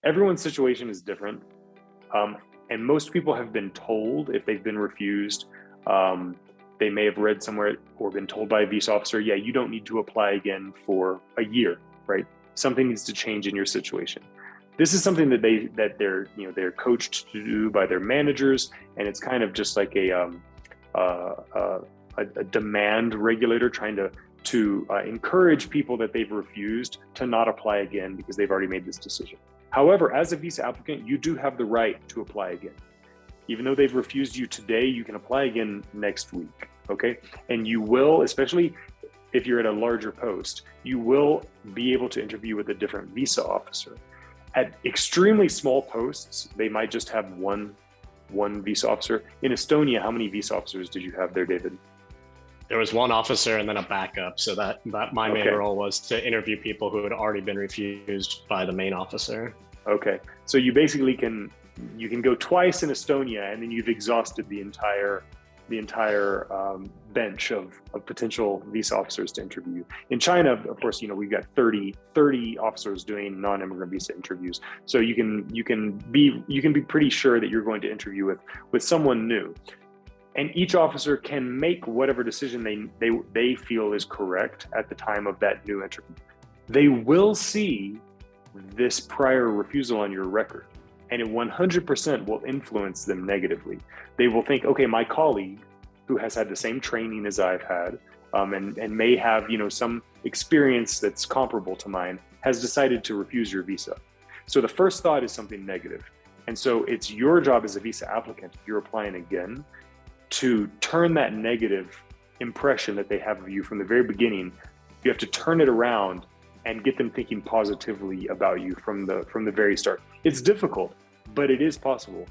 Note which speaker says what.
Speaker 1: Everyone's situation is different. And most people have been told if they've been refused, they may have read somewhere or been told by a visa officer, yeah, you don't need to apply again for a year, right? Something needs to change in your situation. This is something that they're coached to do by their managers, and it's kind of just like a demand regulator trying to encourage people that they've refused to not apply again because they've already made this decision. However, as a visa applicant, you do have the right to apply again. Even though they've refused you today, you can apply again next week, okay? And you will, especially if you're at a larger post, you will be able to interview with a different visa officer. At extremely small posts, they might just have one visa officer. In Estonia, how many visa officers did you have there, David?
Speaker 2: There was one officer and then a backup. So that my main role was to interview people who had already been refused by the main officer.
Speaker 1: Okay, so you basically you can go twice in Estonia, and then you've exhausted the entire bench of potential visa officers to interview. In China, of course, we've got 30 officers doing non-immigrant visa interviews. So you can be pretty sure that you're going to interview with someone new. And each officer can make whatever decision they feel is correct at the time of that new interview. They will see this prior refusal on your record, and it 100% will influence them negatively. They will think, okay, my colleague who has had the same training as I've had, and may have some experience that's comparable to mine, has decided to refuse your visa. So the first thought is something negative. And so it's your job as a visa applicant, if you're applying again, to turn that negative impression that they have of you from the very beginning. You have to turn it around and get them thinking positively about you from the very start. It's difficult, but it is possible.